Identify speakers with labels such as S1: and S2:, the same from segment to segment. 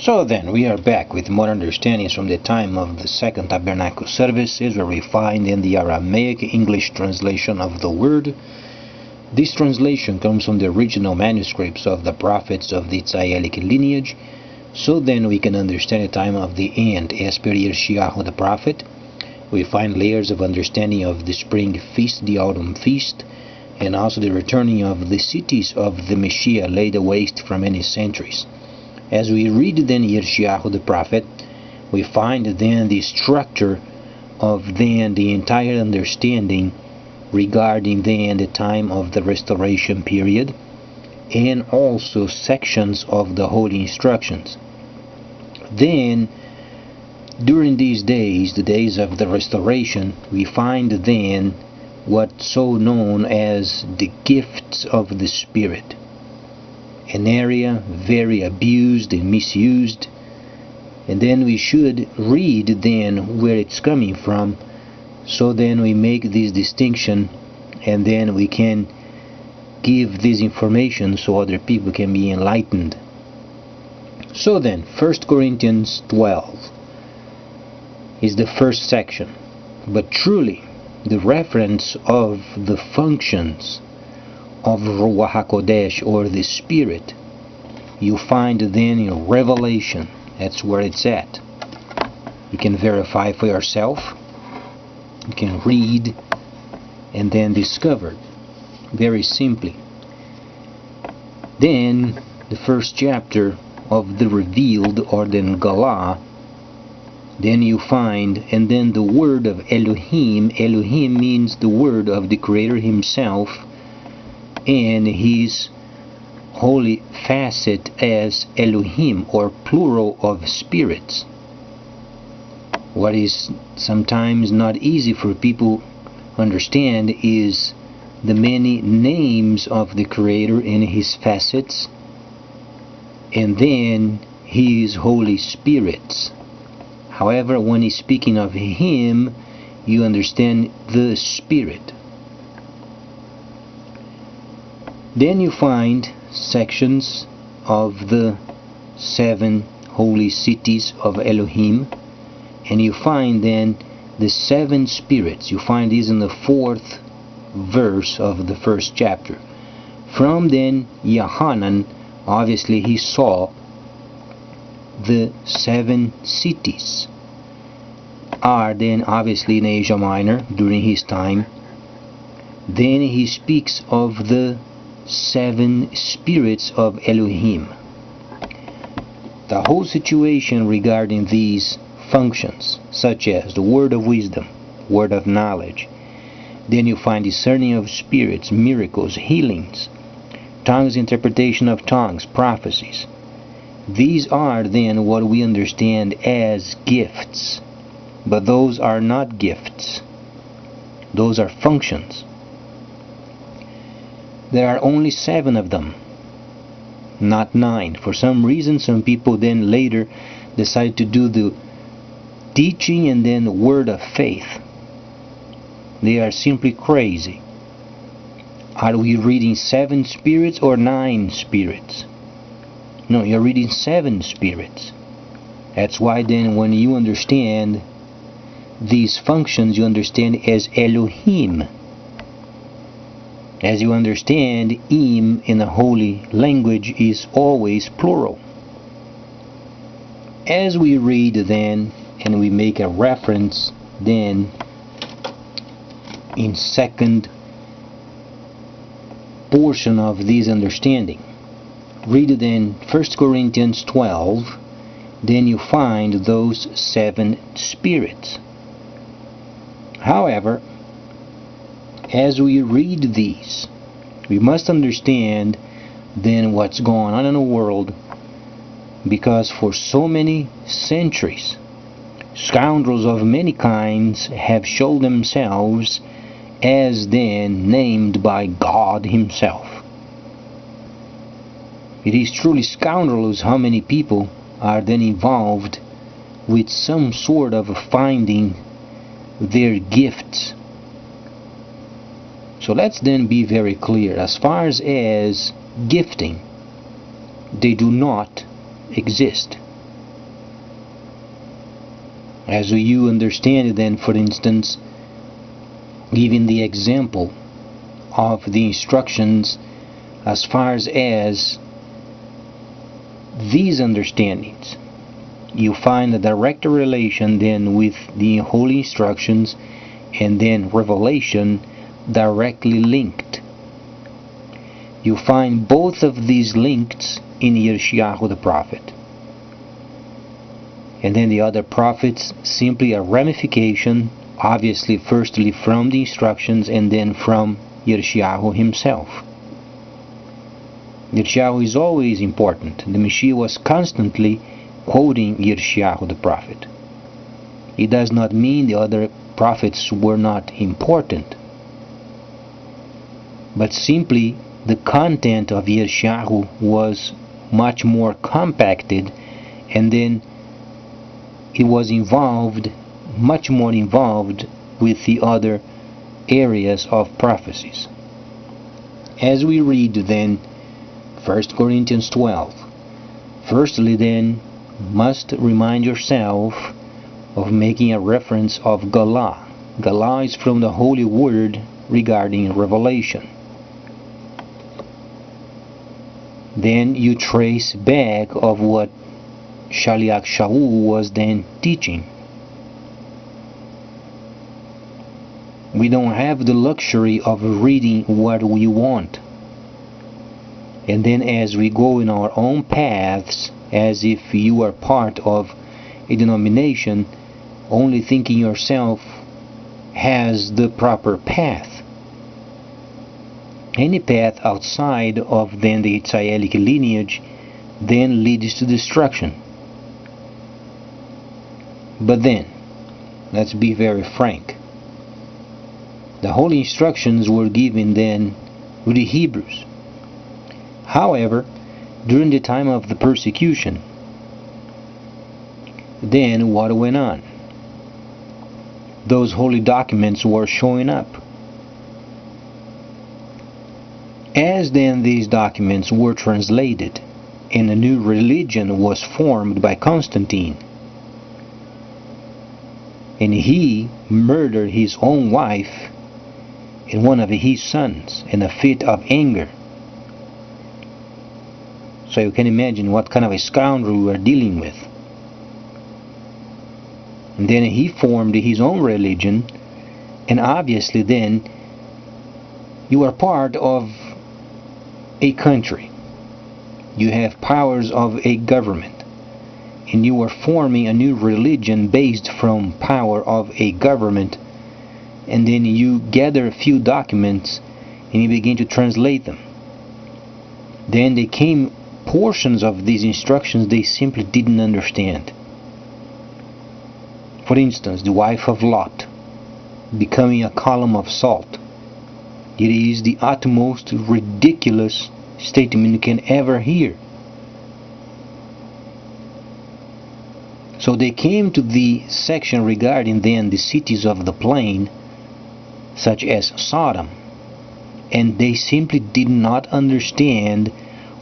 S1: So then, we are back with more understandings from the time of the Second Tabernacle services, where we find in the Aramaic English translation of the word. This translation comes from the original manuscripts of the prophets of the Israelic lineage. So then we can understand the time of the end as per Yeshayahu the prophet. We find layers of understanding of the spring feast, the autumn feast, and also the returning of the cities of the Messiah laid waste for many centuries. As we read then Yeshayahu the prophet, we find then the structure of then the entire understanding regarding then the time of the restoration period, and also sections of the holy instructions. Then during these days, the days of the restoration, we find then what's so known as the gifts of the Spirit, an area very abused and misused. And then we should read then where it's coming from, so then we make this distinction, and then we can give this information so other people can be enlightened. So then 1 Corinthians 12 is the first section, but truly the reference of the functions of Ruach HaKodesh, or the Spirit, you find then in Revelation. That's where it's at. You can verify for yourself. You can read and then discover very simply. Then the first chapter of the revealed, or then Galah, then you find, and then the word of Elohim. Elohim means the word of the Creator himself, and his holy facet as Elohim, or plural of spirits. What is sometimes not easy for people to understand is the many names of the Creator in his facets, and then his holy spirits. However, when he's speaking of him, you understand the Spirit. Then you find sections of the 7 holy cities of Elohim, and you find then the 7 spirits. You find these in the 4th verse of the first chapter. From then Yohanan, obviously he saw the 7 cities are then obviously in Asia Minor during his time. Then he speaks of the 7 spirits of Elohim. The whole situation regarding these functions, such as the word of wisdom, word of knowledge. Then you find discerning of spirits, miracles, healings, tongues, interpretation of tongues, prophecies. These are then what we understand as gifts, but those are not gifts. Those are functions. There are only 7 of them, not 9. For some reason, some people then later decide to do the teaching and then the word of faith. They are simply crazy. Are we reading 7 spirits or 9 spirits? No, you're reading 7 spirits. That's why then when you understand these functions, you understand as Elohim. As you understand, Im in the holy language is always plural. As we read then, and we make a reference then in second portion of this understanding, read then 1 Corinthians 12, then you find those 7 spirits. However, as we read these, we must understand then what's going on in the world, because for so many centuries, scoundrels of many kinds have shown themselves as then named by God himself. It is truly scandalous how many people are then involved with some sort of finding their gifts. So let's then be very clear. As far as gifting, they do not exist. As you understand it, then, for instance, giving the example of the instructions as far as these understandings, you find a direct relation then with the holy instructions, and then revelation directly linked. You find both of these links in Yeshayahu the prophet. And then the other prophets, simply a ramification, obviously firstly from the instructions and then from Yeshayahu himself. Yeshayahu is always important. The Mashiach was constantly quoting Yeshayahu the prophet. It does not mean the other prophets were not important, but simply the content of Yeshayahu was much more compacted, and then it was much more involved with the other areas of prophecies. As we read then 1 Corinthians 12, firstly then must remind yourself of making a reference of Galah. Galah is from the Holy Word regarding revelation. Then you trace back of what Shaliach Shaul was then teaching. We don't have the luxury of reading what we want, and then as we go in our own paths, as if you are part of a denomination, only thinking yourself has the proper path. Any path outside of then the Yitzhayelic lineage then leads to destruction. But then, let's be very frank. The holy instructions were given then with the Hebrews. However, during the time of the persecution, then what went on? Those holy documents were showing up. As then these documents were translated, and a new religion was formed by Constantine, and he murdered his own wife and one of his sons in a fit of anger. So you can imagine what kind of a scoundrel we are dealing with. And then he formed his own religion, and obviously then you are part of a country. You have powers of a government, and you are forming a new religion based from power of a government, and then you gather a few documents and you begin to translate them. Then there came portions of these instructions they simply didn't understand. For instance, the wife of Lot becoming a column of salt. It is the utmost ridiculous statement you can ever hear. So they came to the section regarding then the cities of the plain, such as Sodom, and they simply did not understand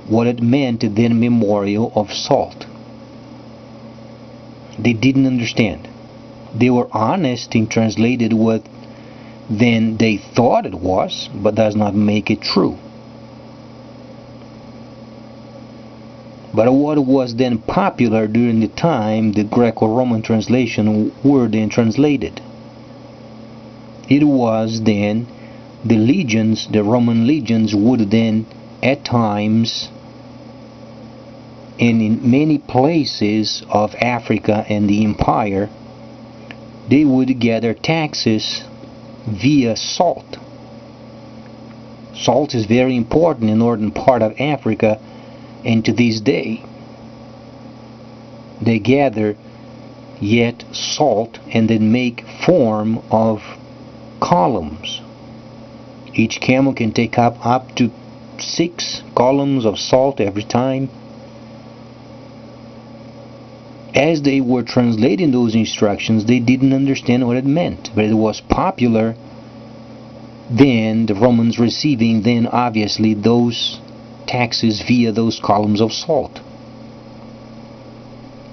S1: what it meant then memorial of salt. They didn't understand. They were honest in translated what then they thought it was, but does not make it true. But what was then popular during the time the Greco-Roman translation were then translated? It was then the legions, the Roman legions would then at times and in many places of Africa and the empire, they would gather taxes via salt. Salt is very important in the northern part of Africa, and to this day they gather yet salt and then make form of columns. Each camel can take up to 6 columns of salt every time. As they were translating those instructions, they didn't understand what it meant, but it was popular then, the Romans receiving then obviously those taxes via those columns of salt.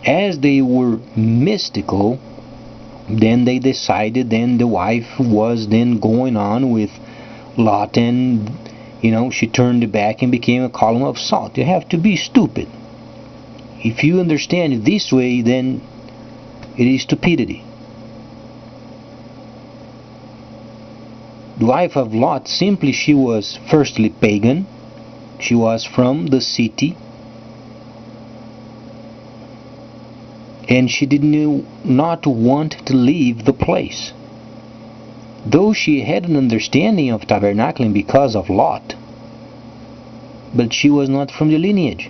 S1: As they were mystical, Then they decided, then the wife was then going on with Lot, and she turned back and became a column of salt. You have to be stupid. If you understand it this way, then it is stupidity. The wife of Lot, simply, she was firstly pagan. She was from the city, and she did not want to leave the place. Though she had an understanding of tabernacling because of Lot, but she was not from the lineage.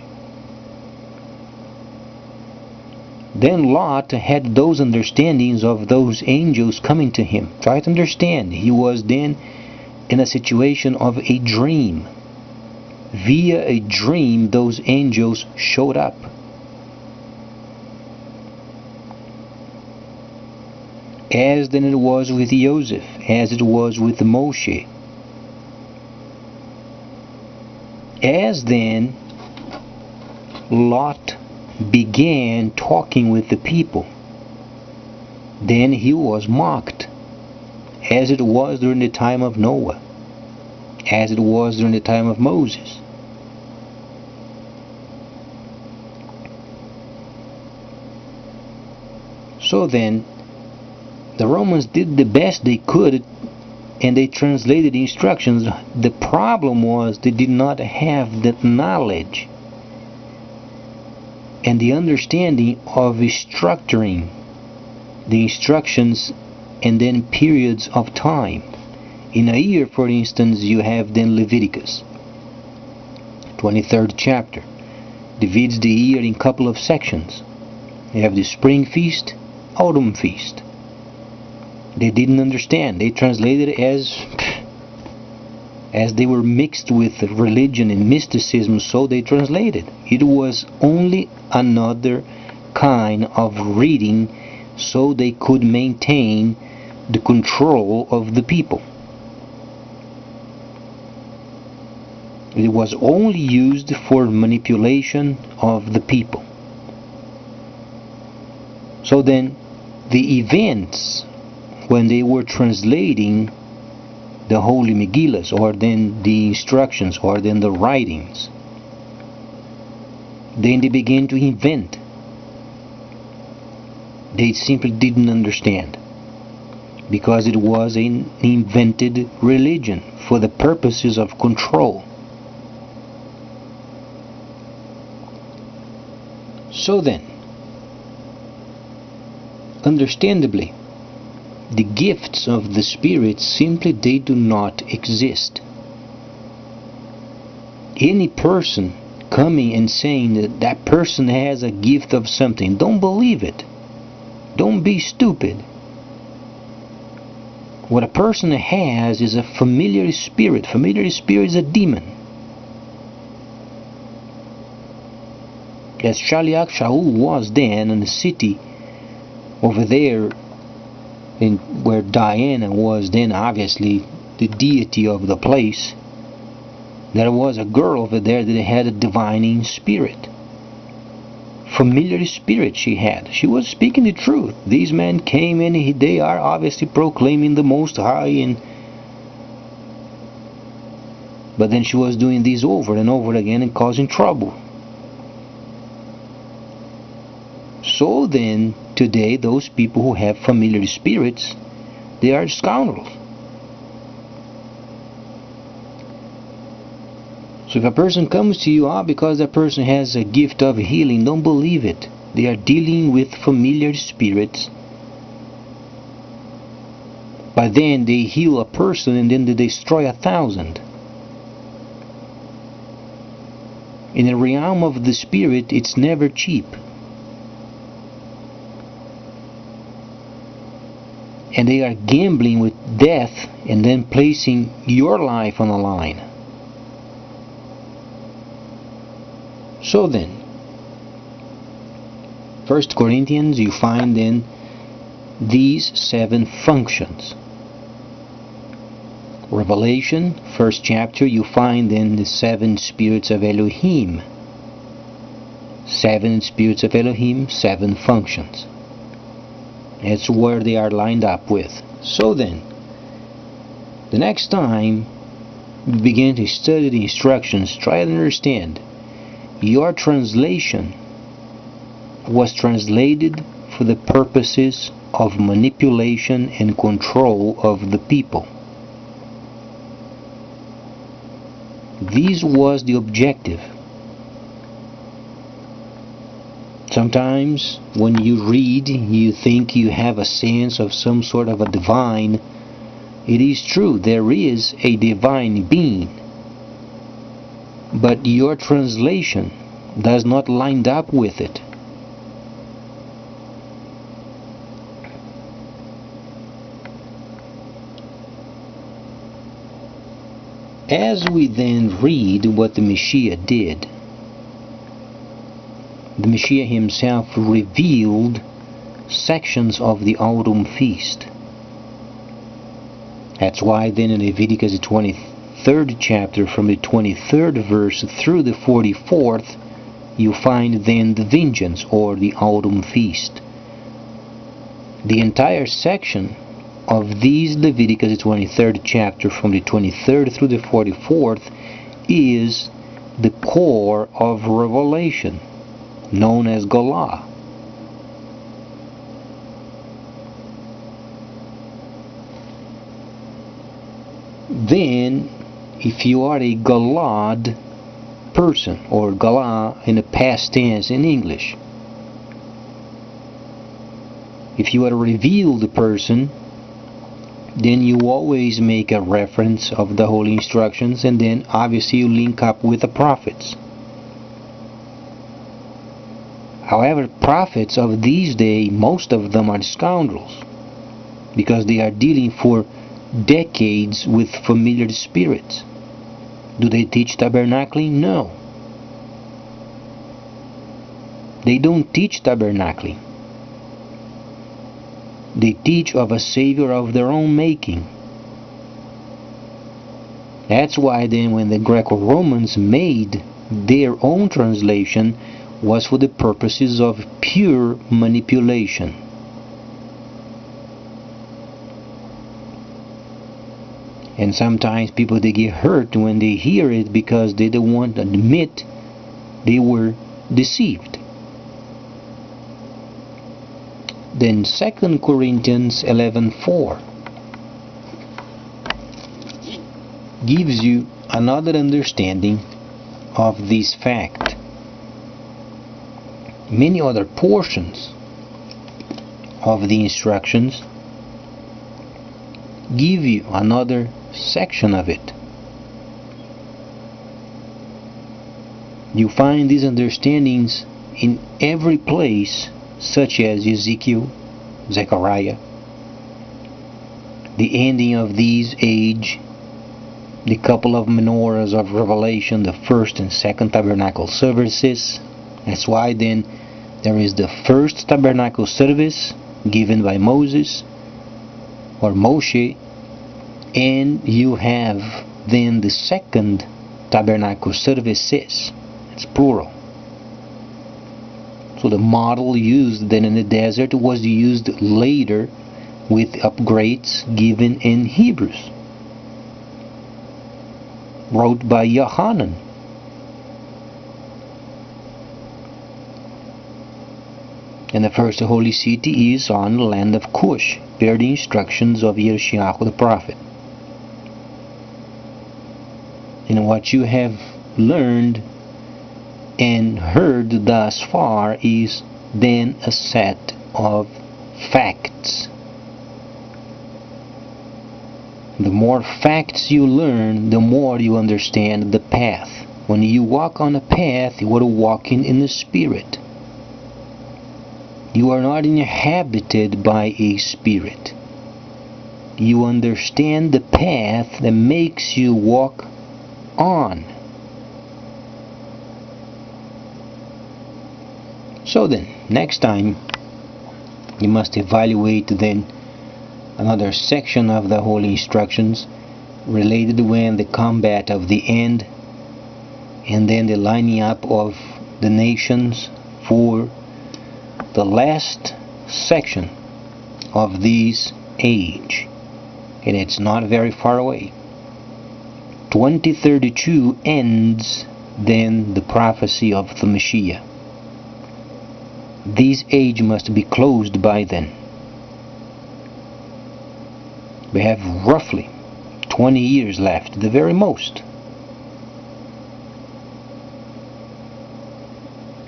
S1: Then Lot had those understandings of those angels coming to him. Try to understand, he was then in a situation of a dream. Via a dream, those angels showed up. As then it was with Joseph, as it was with Moshe. As then Lot began talking with the people, then he was mocked, as it was during the time of Noah, as it was during the time of Moses. So then the Romans did the best they could, and they translated the instructions. The problem was they did not have that knowledge and the understanding of structuring the instructions and then periods of time. In a year, for instance, you have then Leviticus, 23rd chapter, divides the year in a couple of sections. You have the spring feast, autumn feast. They didn't understand. They translated it as they were mixed with religion and mysticism, so they translated. It was only another kind of reading so they could maintain the control of the people. It was only used for manipulation of the people. So then the events, when they were translating the Holy Megillas, or then the instructions, or then the writings, then they began to invent. They simply didn't understand, because it was an invented religion for the purposes of control. So then, understandably, the gifts of the Spirit, simply they do not exist. Any person coming and saying that that person has a gift of something, don't believe it. Don't be stupid. What a person has is a familiar spirit. Familiar spirit is a demon. As Shaliach Shaul was then in the city over there, where Diana was then obviously the deity of the place, there was a girl over there that had a divining spirit. Familiar spirit she had. She was speaking the truth. These men came in, they are obviously proclaiming the Most High, but then she was doing this over and over again and causing trouble. So then, today, those people who have familiar spirits, they are scoundrels. So if a person comes to you, because that person has a gift of healing, don't believe it. They are dealing with familiar spirits. But then they heal a person and then they destroy 1,000. In the realm of the spirit, it's never cheap. And they are gambling with death and then placing your life on the line. So then, 1 Corinthians, you find then these 7 functions. Revelation, 1st chapter, you find then the 7 spirits of Elohim. 7 spirits of Elohim, 7 functions. It's where they are lined up with. So then, the next time you begin to study the instructions, try to understand your translation was translated for the purposes of manipulation and control of the people. This was the objective. Sometimes when you read, you think you have a sense of some sort of a divine. It is true, there is a divine being, but your translation does not line up with it. As we then read what the Messiah did, the Messiah himself revealed sections of the autumn feast. That's why then in Leviticus the 23rd chapter, from the 23rd verse through the 44th, you find then the vengeance or the autumn feast. The entire section of these Leviticus the 23rd chapter, from the 23rd through the 44th, is the core of revelation, known as Galah. Then, if you are a Galad person, or Galah in the past tense in English, if you are a revealed person, then you always make a reference of the holy instructions, and then obviously you link up with the prophets. However, prophets of these days, most of them are scoundrels, because they are dealing for decades with familiar spirits. Do they teach tabernacling? No. They don't teach tabernacling. They teach of a Savior of their own making. That's why then when the Greco-Romans made their own translation, was for the purposes of pure manipulation. And sometimes people, they get hurt when they hear it because they don't want to admit they were deceived. Then 2 Corinthians 11:4 gives you another understanding of this fact. Many other portions of the instructions give you another section of it. You find these understandings in every place, such as Ezekiel, Zechariah, the ending of these age, the couple of menorahs of Revelation, the first and second tabernacle services. That's why then there is the first tabernacle service given by Moses or Moshe, and you have then the second tabernacle services. It's plural. So the model used then in the desert was used later with upgrades given in Hebrews, wrote by Yohanan. And the first holy city is on the land of Cush, per the instructions of Yeshayahu the prophet. And what you have learned and heard thus far is then a set of facts. The more facts you learn, the more you understand the path. When you walk on a path, you are walking in the Spirit. You are not inhabited by a spirit. You understand the path that makes you walk on. So then, next time, you must evaluate then another section of the holy instructions related when the combat of the end, and then the lining up of the nations for the last section of this age, and it's not very far away. 2032 ends then the prophecy of the Messiah. This age must be closed by then. We have roughly 20 years left, the very most.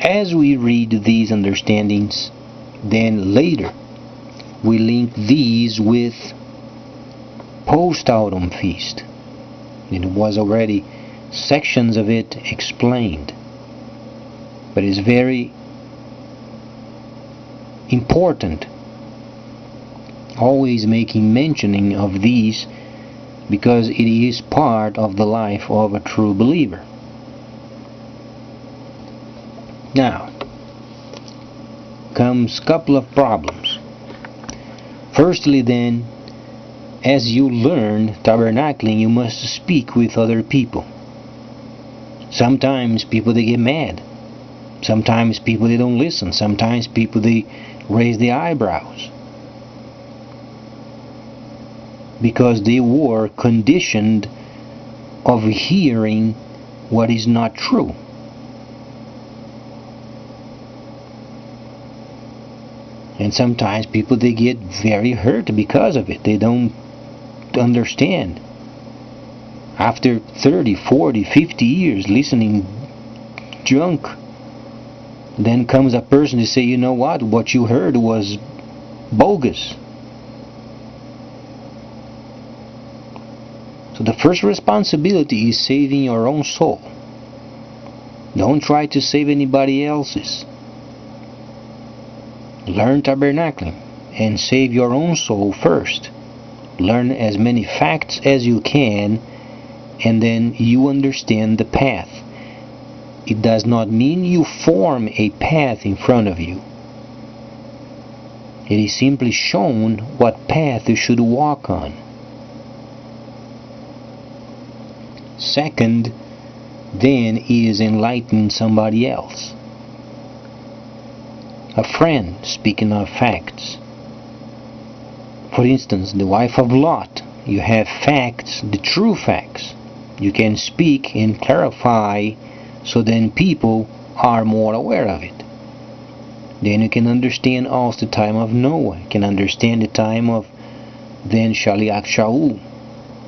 S1: As we read these understandings, then later we link these with post-autumn feast. It was already sections of it explained, but it's very important always making mentioning of these, because it is part of the life of a true believer. Now comes a couple of problems. Firstly then, as you learn tabernacling, you must speak with other people. Sometimes people, they get mad. Sometimes people, they don't listen. Sometimes people, they raise their eyebrows, because they were conditioned of hearing what is not true. And sometimes people, they get very hurt because of it. They don't understand. After 30, 40, 50 years listening junk, then comes a person to say, you know what you heard was bogus. So the first responsibility is saving your own soul. Don't try to save anybody else's. Learn tabernacling and save your own soul first. Learn as many facts as you can, and then you understand the path. It does not mean you form a path in front of you. It is simply shown what path you should walk on. Second, then, is enlightening somebody else. A friend speaking of facts. For instance, the wife of Lot. You have facts, the true facts. You can speak and clarify, so then people are more aware of it. Then you can understand also the time of Noah. You can understand the time of then Shaliach Shaul.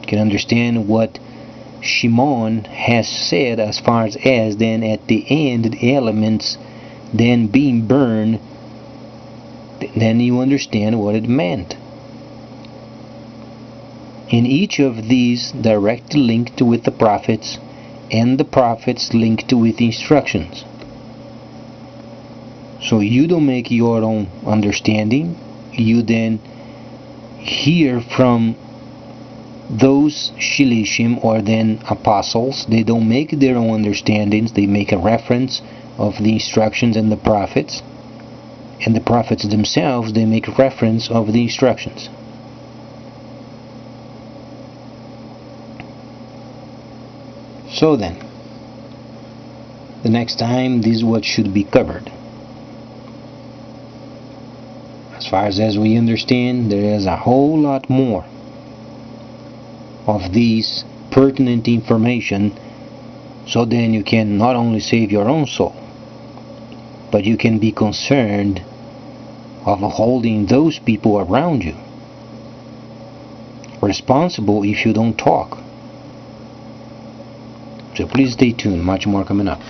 S1: You can understand what Shimon has said as far as then at the end the elements then being burned. Then you understand what it meant. In each of these directly linked with the prophets, and the prophets linked with instructions. So you don't make your own understanding. You then hear from those Shilishim, or then apostles. They don't make their own understandings. They make a reference of the instructions and the prophets. And the prophets themselves, they make reference of the instructions. So then, the next time, this is what should be covered. As far as we understand, there is a whole lot more of these pertinent information, so then you can not only save your own soul, but you can be concerned of holding those people around you responsible if you don't talk. So please stay tuned, much more coming up.